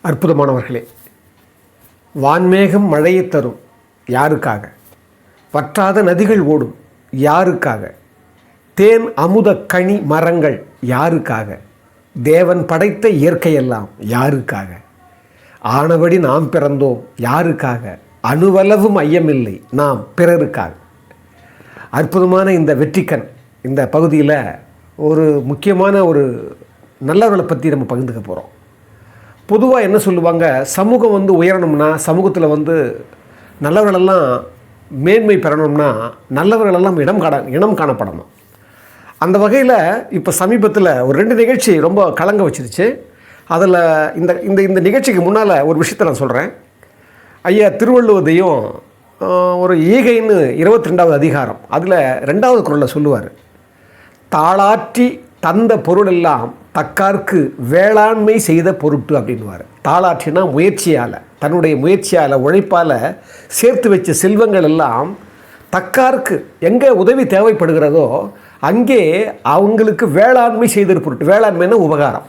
அற்புதமானவர்களே, வான்மேகம் மழையை தரும் யாருக்காக? வற்றாத நதிகள் ஓடும் யாருக்காக? தேன் அமுத கனி மரங்கள் யாருக்காக? தேவன் படைத்த இயற்கையெல்லாம் யாருக்காக? ஆனபடி நாம் பிறந்தோம் யாருக்காக? அணுவளவு மையமில்லை நாம் பிறருக்காக. அற்புதமான இந்த வெற்றிக்கண் இந்த பகுதியில் ஒரு முக்கியமான ஒரு நல்லவர்களை பற்றி நம்ம பகிர்ந்துக்க போகிறோம். பொதுவாக என்ன சொல்லுவாங்க, சமூகம் உயரணும்னா, சமூகத்தில் நல்லவர்களெல்லாம் மேன்மை பெறணும்னா நல்லவர்களெல்லாம் இனம் காணப்படணும். அந்த வகையில் இப்போ சமீபத்தில் ஒரு 2 நிகழ்ச்சி ரொம்ப கலங்க வச்சிருச்சு. அதில் இந்த இந்த இந்த நிகழ்ச்சிக்கு முன்னால் ஒரு விஷயத்தை நான் சொல்கிறேன். ஐயா திருவள்ளுவதையும் ஒரு ஈகைன்னு 22வது அதிகாரம் அதில் 2வது குறளில் சொல்லுவார், தாளாற்றி தந்த பொருளெல்லாம் தக்கார்க்கு வேளாண்மை செய்த பொருட்டு அப்படின்வார். தாளாற்றினா முயற்சியால், தன்னுடைய முயற்சியால் உழைப்பால் சேர்த்து வச்ச செல்வங்கள் எல்லாம் தக்கார்க்கு எங்கே உதவி தேவைப்படுகிறதோ அங்கே அவங்களுக்கு வேளாண்மை செய்த பொருட்டு. வேளாண்மைன்னா உபகாரம்.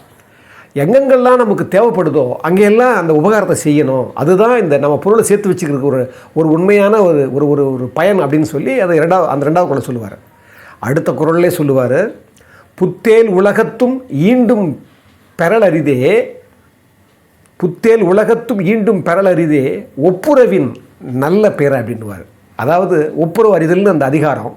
எங்கெங்கெல்லாம் நமக்கு தேவைப்படுதோ அங்கெல்லாம் அந்த உபகாரத்தை செய்யணும். அதுதான் இந்த நம்ம பொருளை சேர்த்து வச்சுக்கிறதுக்கு ஒரு உண்மையான ஒரு ஒரு ஒரு பயன் அப்படின்னு சொல்லி அதை அந்த 2வது குறள் சொல்லுவார். அடுத்த குறள்லே சொல்லுவார், புத்தேல் உலகத்தும் ஈண்டும் பெறலரிதே, புத்தேல் உலகத்தும் ஈண்டும் பெறலரிதே ஒப்புரவின் நல்ல பேர் அப்படின்வார். அதாவது ஒப்புரவு அறிதல்னு அந்த அதிகாரம்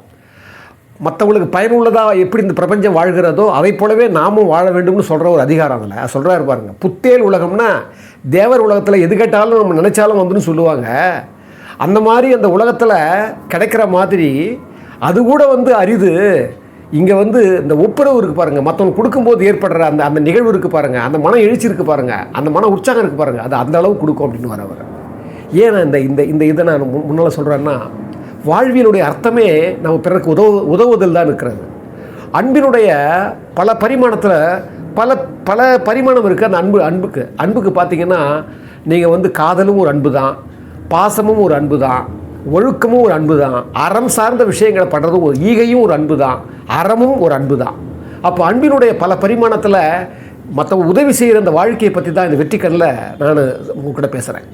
மற்றவங்களுக்கு பயனுள்ளதாக எப்படி இந்த பிரபஞ்சம் வாழ்கிறதோ அதை போலவே நாமும் வாழ வேண்டும்னு சொல்கிற ஒரு அதிகாரம். அதில் சொல்கிறாரு பாருங்க, புத்தேல் உலகம்னா தேவர் உலகத்தில் எது கேட்டாலும் நம்ம நினச்சாலும் வந்துன்னு சொல்லுவாங்க. அந்த மாதிரி அந்த உலகத்தில் கிடைக்கிற மாதிரி அது கூட அரிது. இங்கே இந்த ஒப்புரவு இருக்குது பாருங்கள், மற்றவங்க கொடுக்கும்போது ஏற்படுற அந்த நிகழ்வு இருக்குது பாருங்கள், அந்த மனம் எழுச்சி இருக்குது பாருங்கள், அந்த மன உற்சாகம் இருக்குது பாருங்கள், அது அந்த அளவு கொடுக்கும் அப்படின்னு வரவர். ஏன் இந்த இந்த இந்த இதை நான் முன்னால் சொல்கிறேன்னா, வாழ்வியலுடைய அர்த்தமே நம்ம பிறருக்கு உதவுதல் தான் இருக்கிறது. அன்பினுடைய பல பரிமாணத்தில் பல பல பரிமாணம் இருக்குது. அந்த அன்புக்கு பார்த்திங்கன்னா, நீங்கள் காதலும் ஒரு அன்பு தான், பாசமும் ஒரு அன்பு தான், ஒழுக்கமும் ஒரு அன்பு தான், அறம் சார்ந்த விஷயங்களை பண்ணுறதும் ஒரு ஈகையும் ஒரு அன்பு தான், அறமும் ஒரு அன்பு தான். அப்போ அன்பினுடைய பல பரிமாணத்தில் மற்ற உதவி செய்கிற அந்த வாழ்க்கையை பற்றி தான் இந்த வெற்றிக்கண்ணில் நான் உங்கள்கிட்ட பேசுகிறேன்.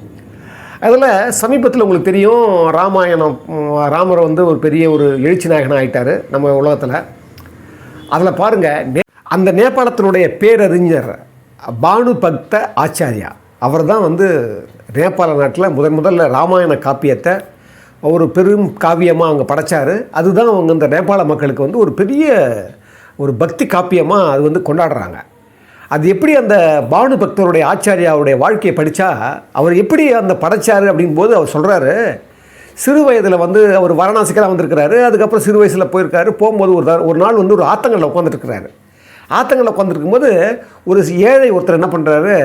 அதில் சமீபத்தில் உங்களுக்கு தெரியும், ராமாயணம், ராமர் ஒரு பெரிய ஒரு எழுச்சி நாயகனாக ஆகிட்டார் நம்ம உலகத்தில். அதில் பாருங்கள், அந்த நேபாளத்தினுடைய பேரறிஞர் பானு பக்த ஆச்சாரியா அவர் தான் நேபாள நாட்டில் முதல்ல ராமாயண காப்பியத்தை ஒரு பெரும் காவியமாக அவங்க படைச்சார். அதுதான் அவங்க இந்த நேபாள மக்களுக்கு ஒரு பெரிய ஒரு பக்தி காப்பியமாக அது கொண்டாடுறாங்க. அது எப்படி அந்த பானு பக்தருடைய ஆச்சாரியாவுடைய வாழ்க்கையை படித்தா அவர் எப்படி அந்த படைச்சார் அப்படிங்கும்போது அவர் சொல்கிறாரு, சிறு வயதில் அவர் வாரணாசிக்கெல்லாம் வந்திருக்கிறாரு. அதுக்கப்புறம் சிறு வயசில் போயிருக்காரு. போகும்போது ஒரு நாள் ஒரு ஆத்தங்கல்ல உட்காந்துட்டுருக்கிறாரு. ஆத்தங்கல்ல உட்காந்துருக்கும்போது ஒரு ஏழை ஒருத்தர் என்ன பண்ணுறாரு,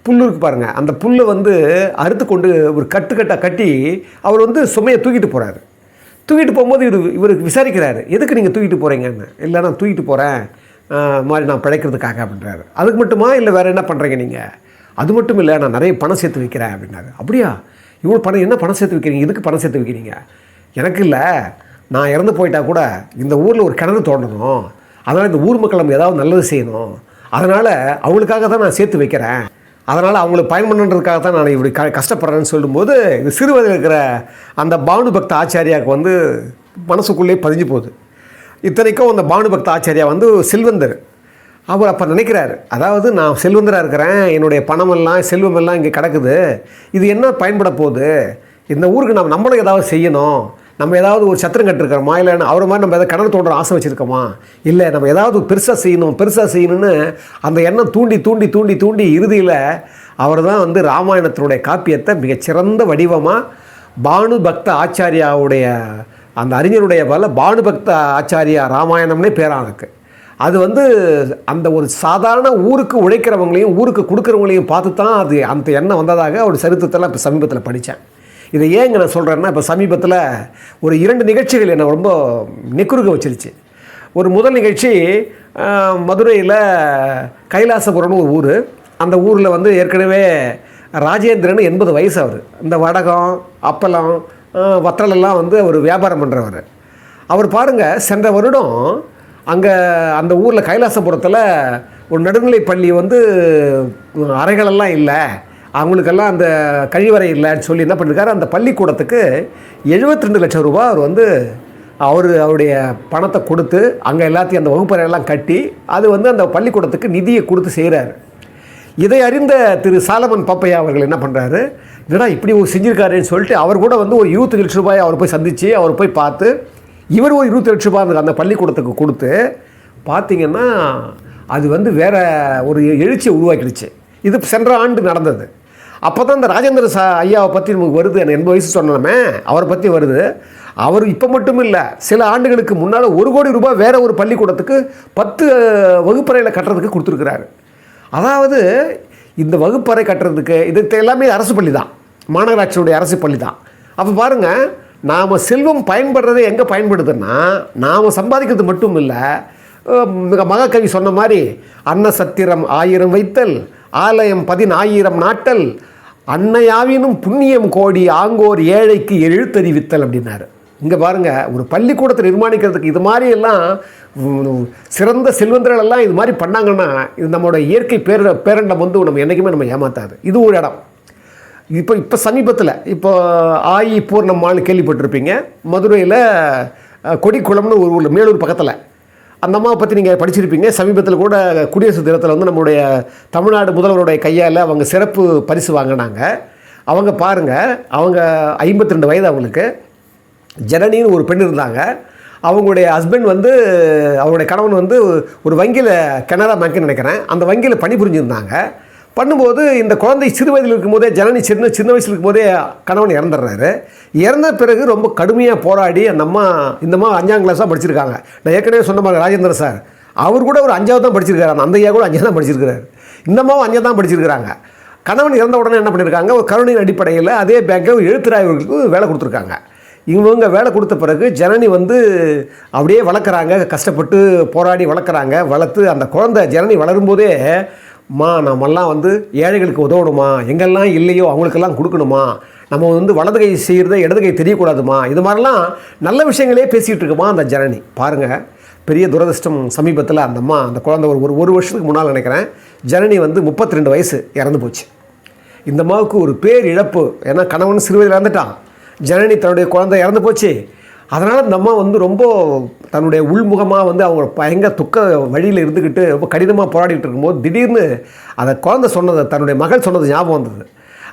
புல் இருக்குது பாருங்கள், அந்த புல்லை அறுத்து கொண்டு ஒரு கட்டாக கட்டி அவர் சுமையை தூக்கிட்டு போகிறாரு. தூக்கிட்டு போகும்போது இவருக்கு விசாரிக்கிறாரு, எதுக்கு நீங்கள் தூக்கிட்டு போகிறீங்கன்னு. இல்லை, நான் தூக்கிட்டு போகிறேன் மாதிரி நான் பிழைக்கிறதுக்காக அப்படின்றாரு. அதுக்கு மட்டுமா, இல்லை வேறு என்ன பண்ணுறீங்க நீங்கள்? அது மட்டும் இல்லை, நான் நிறைய பணம் சேர்த்து வைக்கிறேன் அப்படின்னாரு. அப்படியா, இவ்வளோ பணம், என்ன பணம் சேர்த்து வைக்கிறீங்க, எதுக்கு பணம் சேர்த்து வைக்கிறீங்க? எனக்கு இல்லை, நான் இறந்து போயிட்டா கூட இந்த ஊரில் ஒரு கிணறு தோண்டணும், அதனால் இந்த ஊர் மக்கள் நம்ம ஏதாவது நல்லது செய்யணும், அதனால் அவங்களுக்காக தான் நான் சேர்த்து வைக்கிறேன், அதனால் அவங்களுக்கு பயன் பண்ணுறதுக்காக தான் நான் இப்படி கஷ்டப்படுறேன்னு சொல்லும்போது, இது சிறு வயதில் இருக்கிற அந்த பானு பக்த ஆச்சாரியாவுக்கு மனசுக்குள்ளே பதிஞ்சு போகுது. இத்தனைக்கும் அந்த பானு பக்த ஆச்சாரியா செல்வந்தர். அவர் அப்போ நினைக்கிறாரு, அதாவது நான் செல்வந்தராக இருக்கிறேன், என்னுடைய பணமெல்லாம் செல்வமெல்லாம் இங்கே கிடக்குது, இது என்ன பயன்பட போகுது, இந்த ஊருக்கு நம்மளும் ஏதாவது செய்யணும், நம்ம ஏதாவது ஒரு சத்திரம் கட்டிருக்கிறோமா, இல்லை அவரை மாதிரி நம்ம ஏதாவது கிணறு தோன்ற ஆசை வச்சுருக்கோமா, இல்லை நம்ம ஏதாவது பெருசாக செய்யணும்னு அந்த எண்ணம் தூண்டி இறுதியில் அவர் தான் ராமாயணத்தினுடைய காப்பியத்தை மிகச்சிறந்த வடிவமாக பானு பக்த ஆச்சாரியாவுடைய அந்த அறிஞருடைய பானு பக்த ஆச்சாரியா ராமாயணம்னே பேரானுக்கு. அது அந்த ஒரு சாதாரண ஊருக்கு உழைக்கிறவங்களையும் ஊருக்கு கொடுக்குறவங்களையும் பார்த்து தான் அது அந்த எண்ணம் வந்ததாக ஒரு சரித்திரத்தில் இப்போ சமீபத்தில் படித்தேன். இதை ஏங்க நான் சொல்கிறேன்னா, இப்போ சமீபத்தில் ஒரு 2 நிகழ்ச்சிகள் என்னை ரொம்ப நெக்குறுக வச்சிருச்சு. ஒரு முதல் நிகழ்ச்சி மதுரையில் கைலாசபுரம்னு ஒரு ஊர். அந்த ஊரில் ஏற்கனவே ராஜேந்திரன் 80 வயசு. அவர் இந்த வடகம், அப்பளம், வற்றலெல்லாம் அவர் வியாபாரம் பண்ணுறவர். அவர் பாருங்கள், சென்ற வருடம் அங்கே அந்த ஊரில் கைலாசபுரத்தில் ஒரு நடுநிலை பள்ளி வந்து அறைகளெல்லாம் இல்லை, அவங்களுக்கெல்லாம் அந்த கழிவறை இல்லைன்னு சொல்லி என்ன பண்ணியிருக்காரு, அந்த பள்ளிக்கூடத்துக்கு 72 லட்சம் ரூபா அவர் வந்து அவருடைய பணத்தை கொடுத்து அங்கே எல்லாத்தையும் அந்த வகுப்பறையெல்லாம் கட்டி அது வந்து அந்த பள்ளிக்கூடத்துக்கு நிதியை கொடுத்து செய்கிறாரு. இதை அறிந்த திரு சாலமன் பாப்பையா அவர்கள் என்ன பண்ணுறாரு, என்னடா இப்படி செஞ்சுருக்காருன்னு சொல்லிட்டு அவர் கூட வந்து ஒரு 25 லட்ச ரூபாயை அவர் போய் சந்தித்து அவர் போய் பார்த்து இவர் ஒரு 20 லட்ச ரூபாய் அந்த பள்ளிக்கூடத்துக்கு கொடுத்து பார்த்திங்கன்னா அது வந்து வேறு ஒரு எழுச்சியை உருவாக்கிடுச்சு. இது சென்ற ஆண்டு நடந்தது. அப்போ தான் இந்த ராஜேந்திர ஐயாவை பற்றி நமக்கு வருது, 80 வயசு சொன்னோமே அவரை பற்றி வருது. அவர் இப்போ மட்டும் இல்லை, சில ஆண்டுகளுக்கு முன்னால் 1 கோடி ரூபாய் வேறு ஒரு பள்ளிக்கூடத்துக்கு 10 வகுப்பறையில் கட்டுறதுக்கு கொடுத்துருக்குறாரு. அதாவது இந்த வகுப்பறை கட்டுறதுக்கு இது எல்லாமே அரசு பள்ளி தான், மாநகராட்சியுடைய அரசு பள்ளி தான். அப்போ பாருங்கள், நாம் செல்வம் பயன்படுறதே எங்கே பயன்படுதுன்னா நாம் சம்பாதிக்கிறது மட்டும் இல்லை, மகாகவி சொன்ன மாதிரி அன்ன சத்திரம் 1000 வைத்தல், ஆலயம் 10,000 நாட்டல், அன்னையாவினும் புண்ணியம் கோடி ஆங்கோர் ஏழைக்கு எழுத்தறிவித்தல் அப்படின்னாரு. இங்கே பாருங்கள், ஒரு பள்ளிக்கூடத்தை நிர்மாணிக்கிறதுக்கு இது மாதிரி எல்லாம் சிறந்த செல்வந்தர்கள் எல்லாம் இது மாதிரி பண்ணாங்கன்னா இது நம்மளோட இயற்கை பேரண்டம் வந்து நம்ம என்றைக்குமே நம்ம ஏமாத்தாது. இது ஒரு இடம். இப்போ சமீபத்தில் இப்போ ஆயி பூர்ணம்மான்னு கேள்விப்பட்டிருப்பீங்க, மதுரையில் கொடிக்குளம்னு ஒரு ஊரில் மேலூர் பக்கத்தில். அந்த அம்மாவை பற்றி நீங்கள் படிச்சிருப்பீங்க. சமீபத்தில் கூட குடியரசு தினத்தில் வந்து நம்மளுடைய தமிழ்நாடு முதல்வருடைய கையால் அவங்க சிறப்பு பரிசு வாங்கினாங்க. அவங்க பாருங்கள், அவங்க 52 வயது அவங்களுக்கு. ஜனனின்னு ஒரு பெண் இருந்தாங்க. அவங்களுடைய ஹஸ்பண்ட் வந்து அவருடைய கணவன் வந்து ஒரு வங்கியில் கனரா பேங்க்னு நினைக்கிறேன், அந்த வங்கியில் பணிபுரிஞ்சிருந்தாங்க. பண்ணும்போது இந்த குழந்தை சிறு வயதில் இருக்கும்போதே, ஜனனி சின்ன வயசில் இருக்கும்போதே கணவன் இறந்துடுறாரு. இறந்த பிறகு ரொம்ப கடுமையாக போராடி அந்த அம்மா, இந்த அம்மா 5ஆம் கிளாஸ் தான் படிச்சிருக்காங்க. நான் ஏற்கனவே சொன்ன மாதிரி ராஜேந்திர சார் அவர் கூட ஒரு 5வது தான் படிச்சிருக்காரு, அந்த ஐயா கூட 5 தான் படிச்சிருக்கிறாரு. இந்த அம்மாவும் 5 தான் படிச்சிருக்கிறாங்க. கணவன் இறந்த உடனே என்ன பண்ணியிருக்காங்க, ஒரு கருணையின் அடிப்படையில் அதே பேங்க்கில் எழுத்துராயவர்களுக்கு வேலை கொடுத்துருக்காங்க. இவங்க வேலை கொடுத்த பிறகு ஜனனி வந்து அப்படியே வளர்க்குறாங்க, கஷ்டப்பட்டு போராடி வளர்க்குறாங்க. வளர்த்து அந்த குழந்தை ஜனனி வளரும்போதே, நம்மெல்லாம் வந்து ஏழைகளுக்கு உதவணுமா, எங்கெல்லாம் இல்லையோ அவங்களுக்கெல்லாம் கொடுக்கணுமா, நம்ம வந்து வலது கை செய்கிறத இடது கை தெரியக்கூடாதுமா, இது மாதிரிலாம் நல்ல விஷயங்களே பேசிகிட்டு இருக்குமா அந்த ஜனனி. பாருங்கள், பெரிய துரதிர்ஷ்டம். சமீபத்தில் அந்த அம்மா, அந்த குழந்தை ஒரு வருஷத்துக்கு முன்னால் நினைக்கிறேன், ஜனனி வந்து 32 வயசு இறந்து போச்சு. இந்த அம்மாவுக்கு ஒரு பேர் இழப்பு. ஏன்னா கணவன் சிறுவயதில் இறந்துட்டான், ஜனனி தன்னுடைய குழந்தை இறந்து போச்சு. அதனால் இந்த அம்மா வந்து ரொம்ப தன்னுடைய உள்முகமாக வந்து அவங்க பயங்கர துக்க வழியில் இருந்துக்கிட்டு ரொம்ப கடினமாக போராடிட்டு இருக்கும்போது திடீர்னு அந்த குழந்தை சொன்னதை, தன்னுடைய மகள் சொன்னது ஞாபகம் வந்தது.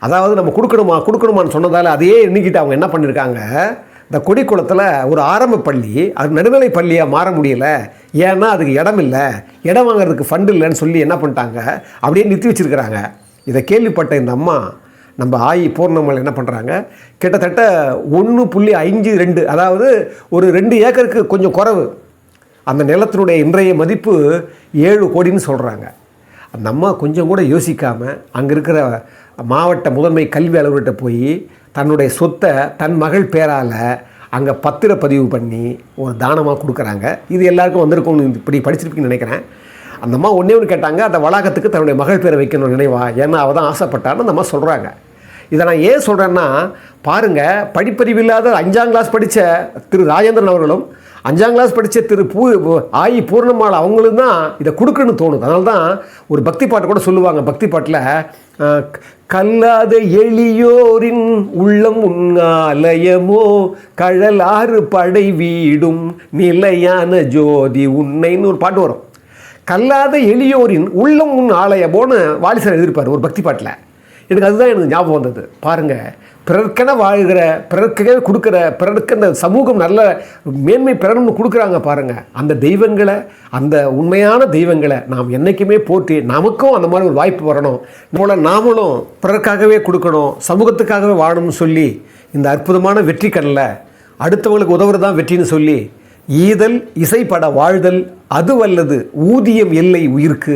அதாவது நம்ம கொடுக்கணுமான்னு சொன்னதால் அதையே எண்ணிக்கிட்டு அவங்க என்ன பண்ணியிருக்காங்க, இந்த கொடிக்குளத்தில் ஒரு ஆரம்ப பள்ளி, அது நடுநிலை பள்ளியாக மாற முடியலை, ஏன்னா அதுக்கு இடம் இல்லை, இடம் வாங்கிறதுக்கு ஃபண்டு இல்லைன்னு சொல்லி என்ன பண்ணிட்டாங்க, அப்படியே நிறுத்தி வச்சுருக்கிறாங்க. இதை கேள்விப்பட்ட இந்த அம்மா, நம்ம ஆயி பூர்ணம்மாள் என்ன பண்ணுறாங்க, கிட்டத்தட்ட 1.52, அதாவது ஒரு 2 ஏக்கருக்கு கொஞ்சம் குறைவு அந்த நிலத்தினுடைய இன்றைய மதிப்பு 7 கோடின்னு சொல்கிறாங்க. அந்த அம்மா கொஞ்சம் கூட யோசிக்காமல் அங்கே இருக்கிற மாவட்ட முதன்மை கல்வி அலுவலர்கிட்ட போய் தன்னுடைய சொத்தை தன் மகள் பேரால் அங்கே பத்திரப்பதிவு பண்ணி ஒரு தானமாக கொடுக்குறாங்க. இது எல்லாருக்கும் வந்திருக்கும்னு இப்படி படிச்சிருப்பீங்கன்னு நினைக்கிறேன். அந்த அம்மா ஒன்றே ஒன்று கேட்டாங்க, அந்த வளாகத்துக்கு தன்னுடைய மகள் பேரை வைக்கணும் நினைவா, ஏன்னா அவள் தான் ஆசைப்பட்டான்னு அந்த அம்மா சொல்கிறாங்க. இதை நான் ஏன் சொல்கிறேன்னா, பாருங்கள், படிப்பறிவு இல்லாத 5ஆம் கிளாஸ் படித்த திரு ராஜேந்திரன் அவர்களும் 5ஆம் கிளாஸ் படித்த திரு ஆயி பூர்ணம்மாள் அவங்களும் தான் இதை கொடுக்குன்னு தோணுது. அதனால தான் ஒரு பக்தி பாட்டு கூட சொல்லுவாங்க. பக்தி பாட்டில் கல்லாத எளியோரின் உள்ளம் உன்னாலயமோ, கழலாறு படை வீடும் நிலையான ஜோதி உன்னைன்னு ஒரு பாட்டு வரும். கல்லாத எளியோரின் உள்ளம் உன் ஆலயமோன்னு வாலிசர் எழுதியிருப்பார் ஒரு பக்தி பாட்டில். எனக்கு அதுதான் எனக்கு ஞாபகம் வந்தது. பாருங்கள், பிறர்க்கென வாழ்கிற, பிறர்க்கே கொடுக்குற, பிறருக்கு அந்த சமூகம் நல்ல மேன்மை பெறணும்னு கொடுக்குறாங்க பாருங்கள். அந்த தெய்வங்களை, அந்த உண்மையான தெய்வங்களை நாம் என்றைக்குமே போற்றி நமக்கும் அந்த மாதிரி ஒரு வாய்ப்பு வரணும், நாமளும் பிறர்க்காகவே கொடுக்கணும், சமூகத்துக்காகவே வாழணும்னு சொல்லி இந்த அற்புதமான வெற்றி கண்ணில் அடுத்தவங்களுக்கு உதவுறதான் வெற்றின்னு சொல்லி, ஈதல் இசைப்பட வாழ்தல் அது வல்லது ஊதியம் இல்லை உயிர்க்கு,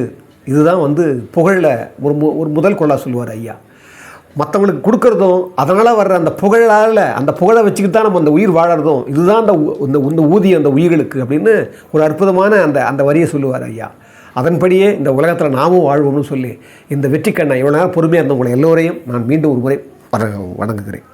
இதுதான் வந்து புகழில் ஒரு முதல் கொள்ளா சொல்லுவார் ஐயா. மற்றவங்களுக்கு கொடுக்குறதும் அதனால் வர்ற அந்த புகழால், அந்த புகழை வச்சுக்கிட்டு தான் நம்ம அந்த உயிர் வாழறதும், இதுதான் இந்த ஊதியம் அந்த உயிர்களுக்கு அப்படின்னு ஒரு அற்புதமான அந்த வரியை சொல்லுவார் ஐயா. அதன்படியே இந்த உலகத்தில் நாமும் வாழ்வோம்னு சொல்லி இந்த வெற்றி கண்ணை இவ்வளோ நேரம் பொறுமையாக இருந்தவங்களை எல்லோரையும் நான் மீண்டும் ஒரு முறை வணங்குகிறேன்.